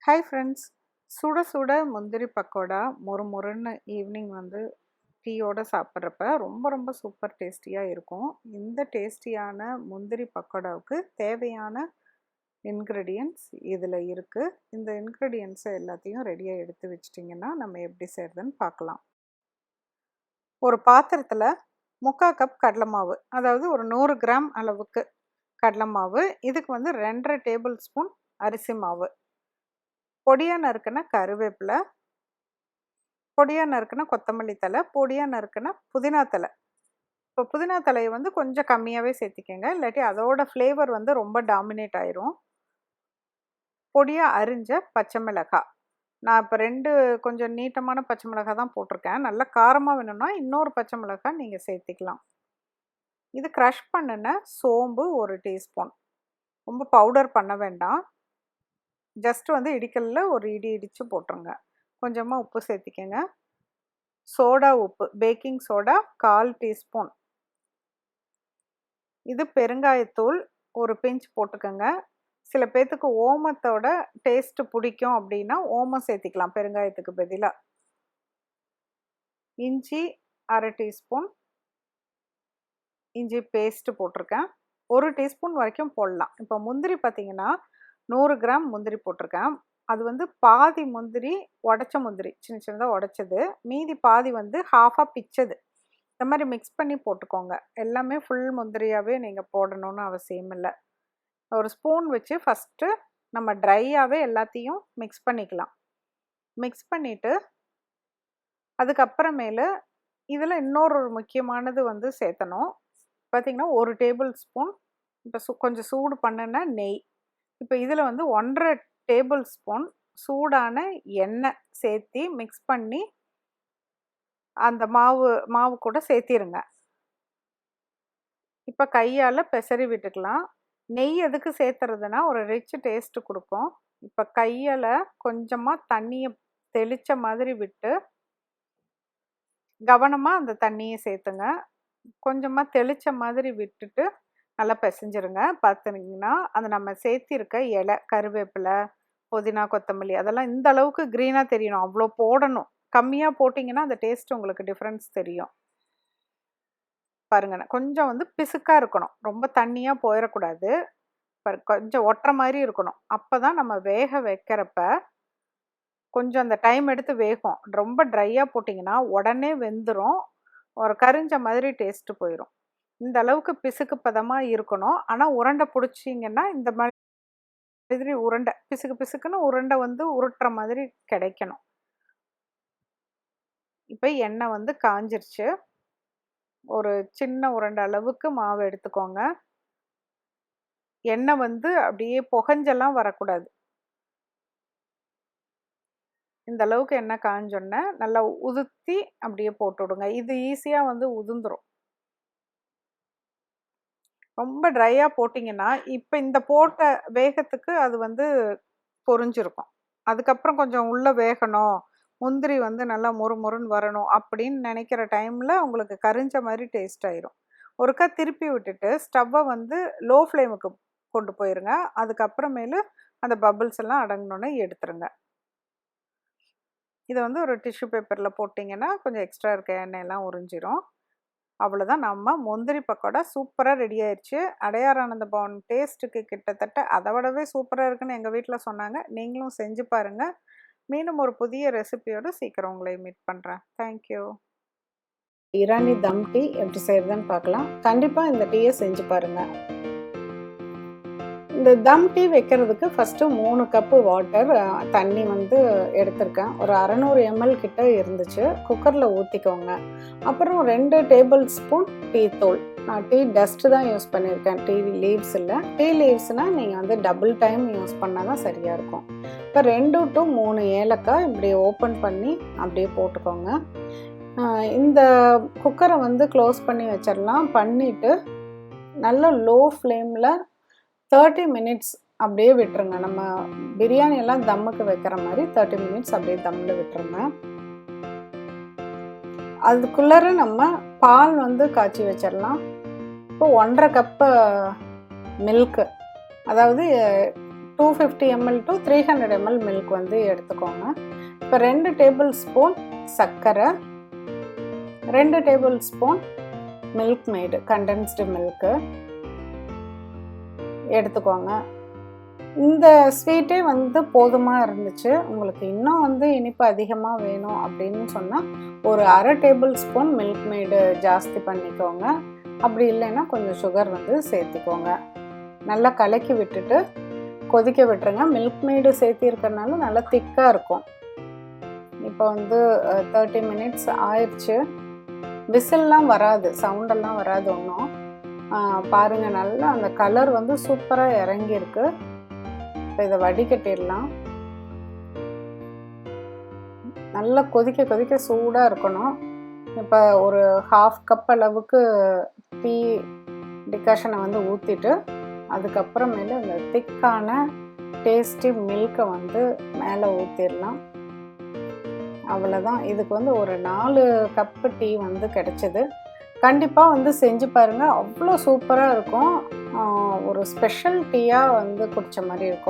Hi friends, சுட சுட முந்திரி பக்கோடா மொறுன்னு ஈவினிங் வந்து டீயோட சாப்பிட்றப்ப ரொம்ப ரொம்ப சூப்பர் டேஸ்டியாக இருக்கும். இந்த டேஸ்டியான முந்திரி பக்கோடாவுக்கு தேவையான இன்க்ரெடியன்ட்ஸ் இதில் இருக்குது. இந்த இன்க்ரெடியன்ட்ஸை எல்லாத்தையும் ரெடியாக எடுத்து வச்சிட்டிங்கன்னா நம்ம எப்படி செய்கிறதுன்னு பார்க்கலாம். ஒரு பாத்திரத்தில் 3/4 கப் கடலை மாவு, அதாவது ஒரு 100 கிராம் அளவுக்கு கடலை மாவு, இதுக்கு வந்து 2.5 டேபிள் ஸ்பூன் அரிசி மாவு, பொடியாக நறுக்கின கருவேப்பிலை, பொடியாக நறுக்கின கொத்தமல்லி தழை, பொடியாக நறுக்கின புதினா தழை. இப்போ புதினா தலையை வந்து கொஞ்சம் கம்மியாகவே சேர்த்திக்கங்க, இல்லாட்டி அதோட ஃப்ளேவர் வந்து ரொம்ப டாமினேட் ஆயிரும். பொடியாக அரிஞ்ச பச்சை மிளகாய், நான் இப்போ 2 கொஞ்சம் நீட்டமான பச்சை மிளகாய் தான் போட்டிருக்கேன். நல்லா காரமாக வேணும்னா இன்னொரு பச்சை மிளகாய் நீங்கள் சேர்த்திக்கலாம். இது க்ரஷ் பண்ணின சோம்பு 1 டீஸ்பூன், ரொம்ப பவுடர் பண்ண வேண்டாம், ஜஸ்ட் வந்து இடிக்கல்ல ஒரு இடித்து போட்டுருங்க. கொஞ்சமாக உப்பு சேர்த்திக்கங்க. சோடா உப்பு, பேக்கிங் சோடா 1/4 டீஸ்பூன். இது பெருங்காயத்தூள் ஒரு பிஞ்ச் போட்டுக்கோங்க. சில பேர்த்துக்கு ஓமத்தோட டேஸ்ட்டு பிடிக்கும் அப்படின்னா ஓமம் சேர்த்திக்கலாம் பெருங்காயத்துக்கு பதிலாக. இஞ்சி 1/2 டீஸ்பூன் இஞ்சி பேஸ்ட்டு போட்டிருக்கேன். 1 டீஸ்பூன் வரைக்கும் போடலாம். இப்போ முந்திரி பார்த்திங்கன்னா 100 கிராம் முந்திரி போட்டிருக்கேன். அது வந்து பாதி முந்திரி உடச்ச முந்திரி, சின்ன சின்னதாக உடச்சது, மீதி பாதி வந்து ஹாஃபாக பிச்சது. இந்த மாதிரி மிக்ஸ் பண்ணி போட்டுக்கோங்க. எல்லாமே ஃபுல் முந்திரியாகவே நீங்கள் போடணும்னு அவசியம் இல்லை. ஒரு ஸ்பூன் வச்சு ஃபஸ்ட்டு நம்ம ட்ரையாகவே எல்லாத்தையும் மிக்ஸ் பண்ணிக்கலாம். மிக்ஸ் பண்ணிவிட்டு அதுக்கப்புறமேலு இதில் இன்னொரு முக்கியமானது வந்து சேர்த்தணும். பார்த்திங்கன்னா 1 டேபிள் ஸ்பூன் இப்போ கொஞ்சம் சூடு பண்ணின நெய். இப்போ இதில் வந்து 1.5 டேபிள் ஸ்பூன் சூடான எண்ணெய் சேர்த்தி மிக்ஸ் பண்ணி அந்த மாவு கூட சேர்த்திருங்க. இப்போ கையால் பெசரி விட்டுக்கலாம். நெய் எதுக்கு சேர்த்துறதுனா ஒரு ரிச் டேஸ்ட்டு கொடுக்கும். இப்போ கையால் கொஞ்சமாக தண்ணியை தெளித்த மாதிரி விட்டு கவனமாக அந்த தண்ணியை சேர்த்துங்க. கொஞ்சமாக தெளித்த மாதிரி விட்டுட்டு நல்லா பிசைஞ்சிருங்க. பார்த்துட்டிங்கன்னா அந்த நம்ம சேர்த்திருக்க இலை, கருவேப்பிலை, புதினா, கொத்தமல்லி அதெல்லாம் இந்த அளவுக்கு க்ரீனாக தெரியணும். அவ்வளோ போடணும். கம்மியாக போட்டிங்கன்னா அந்த டேஸ்ட் உங்களுக்கு டிஃப்ரென்ஸ் தெரியும். பாருங்க, கொஞ்சம் வந்து பிசுக்காக இருக்கணும், ரொம்ப தண்ணியாக போயிடக்கூடாது. கொஞ்சம் ஒட்டுற மாதிரி இருக்கணும். அப்போ தான் நம்ம வேக வைக்கிறப்ப கொஞ்சம் அந்த டைம் எடுத்து வேகும். ரொம்ப ட்ரையாக போட்டிங்கன்னா உடனே வெந்துடும், ஒரு கரிஞ்ச மாதிரி டேஸ்ட்டு போயிடும். இந்த அளவுக்கு பிசுக்கு பதமாக இருக்கணும். ஆனால் உருண்டை பிடிச்சிங்கன்னா இந்த மாதிரி உருண்டை பிசுக்குன்னு உருண்டை வந்து உருட்டுற மாதிரி கிடைக்கணும். இப்போ எண்ணெய் வந்து காஞ்சிருச்சு. ஒரு சின்ன உருண்டை அளவுக்கு மாவு எடுத்துக்கோங்க. எண்ணெய் வந்து அப்படியே புகஞ்செல்லாம் வரக்கூடாது. இந்த அளவுக்கு எண்ணெய் காஞ்சோன்னே நல்லா உதுத்தி அப்படியே போட்டு விடுங்க. இது ஈஸியாக வந்து உதுந்துடும். ரொம்ப ட்ரையாக போட்டிங்கன்னா இப்போ இந்த போட்ட வேகத்துக்கு அது வந்து பொரிஞ்சிருக்கும். அதுக்கப்புறம் கொஞ்சம் உள்ளே வேகணும், முந்திரி வந்து நல்லா மொறுன்னு வரணும் அப்படின்னு நினைக்கிற டைமில் உங்களுக்கு கரிஞ்ச மாதிரி டேஸ்ட் ஆயிரும். ஒருக்கா திருப்பி விட்டுட்டு ஸ்டவ்வை வந்து லோ ஃப்ளேமுக்கு கொண்டு போயிருங்க. அதுக்கப்புறமேலு அந்த பபிள்ஸ் எல்லாம் அடங்கினோன்னே எடுத்துருங்க. இதை வந்து ஒரு டிஷ்யூ பேப்பரில் போட்டிங்கன்னா கொஞ்சம் எக்ஸ்ட்ரா இருக்க எண்ணெயெல்லாம் உறிஞ்சிரும். அவ்வளோதான், நம்ம முந்திரி பக்கோடா சூப்பராக ரெடி ஆயிடுச்சு. அடையார் ஆனந்த பவன் டேஸ்ட்டுக்கு கிட்டத்தட்ட அதை விடவே சூப்பராக இருக்குன்னு எங்கள் வீட்டில் சொன்னாங்க. நீங்களும் செஞ்சு பாருங்கள். மீண்டும் ஒரு புதிய ரெசிபியோடு சீக்கிரம் உங்களை மீட் பண்ணுறேன். தேங்க்யூ. இரானி தம் டீ எப்படி செய்கிறதுன்னு பார்க்கலாம். கண்டிப்பாக இந்த டீயை செஞ்சு பாருங்கள். இந்த தம் டீ வைக்கிறதுக்கு ஃபஸ்ட்டு 3 கப்பு வாட்டர் தண்ணி வந்து எடுத்திருக்கேன். ஒரு 600 ml கிட்ட இருந்துச்சு. குக்கரில் ஊற்றிக்கோங்க. அப்புறம் 2 டேபிள் ஸ்பூன் டீ தூள், நான் டீ டஸ்ட்டு தான் யூஸ் பண்ணியிருக்கேன், டீ லீவ்ஸ் இல்லை. டீ லீவ்ஸ்னால் நீங்கள் வந்து டபுள் டைம் யூஸ் பண்ணால் தான் சரியாக இருக்கும். இப்போ 2 to 3 ஏலக்காய் இப்படி ஓப்பன் பண்ணி அப்படியே போட்டுக்கோங்க. இந்த குக்கரை வந்து க்ளோஸ் பண்ணி வச்சிடலாம். பண்ணிவிட்டு நல்லா லோ ஃப்ளேமில் 30 மினிட்ஸ் அப்படியே விட்டுருங்க. நம்ம பிரியாணி எல்லாம் தம்முக்கு வைக்கிற மாதிரி 30 மினிட்ஸ் அப்படியே தம்மில் விட்டுருங்க. அதுக்குள்ளார நம்ம பால் வந்து காய்ச்சி வச்சிடலாம். இப்போ 1.5 கப்பு மில்க்கு, அதாவது 250 ml to 300 ml மில்க் வந்து எடுத்துக்கோங்க. இப்போ 2 டேபிள் ஸ்பூன் சர்க்கரை, 2 டேபிள் ஸ்பூன் மில்க் மேடு கண்டென்ஸ்டு மில்க்கு எடுத்துக்கோங்க. இந்த ஸ்வீட்டே வந்து போதுமாக இருந்துச்சு. உங்களுக்கு இன்னும் வந்து இனிப்பு அதிகமாக வேணும் அப்படின்னு சொன்னால் ஒரு அரை டேபிள் ஸ்பூன் மில்க் மேடு ஜாஸ்தி பண்ணிக்கோங்க. அப்படி இல்லைன்னா கொஞ்சம் சுகர் வந்து சேர்த்துக்கோங்க. நல்லா கலக்கி விட்டுட்டு கொதிக்க விட்டுருங்க. மில்க் மேடு சேர்த்திருக்கறனால நல்லா திக்காக இருக்கும். இப்போ வந்து 30 மினிட்ஸ் ஆயிடுச்சு. விசில்லாம் வராது, சவுண்டெல்லாம் வராது ஒன்றும். பாருங்கள், நல்லா அந்த கலர் வந்து சூப்பராக இறங்கியிருக்கு. இப்போ இதை வடிகட்டிடலாம். நல்லா கொதிக்க கொதிக்க சூடாக இருக்கணும். இப்போ ஒரு 1/2 கப் அளவுக்கு டீ டிகாஷனை வந்து ஊற்றிட்டு அதுக்கப்புறமேல இந்த திக்கான டேஸ்டி மில்கை வந்து மேலே ஊற்றிடலாம். அவ்வளோதான். இதுக்கு வந்து ஒரு 4 கப்பு டீ வந்து கிடச்சிது. கண்டிப்பாக வந்து செஞ்சு பாருங்கள், அவ்வளோ சூப்பராக இருக்கும். ஒரு ஸ்பெஷல் டீயாக வந்து குடித்த மாதிரி இருக்கும்.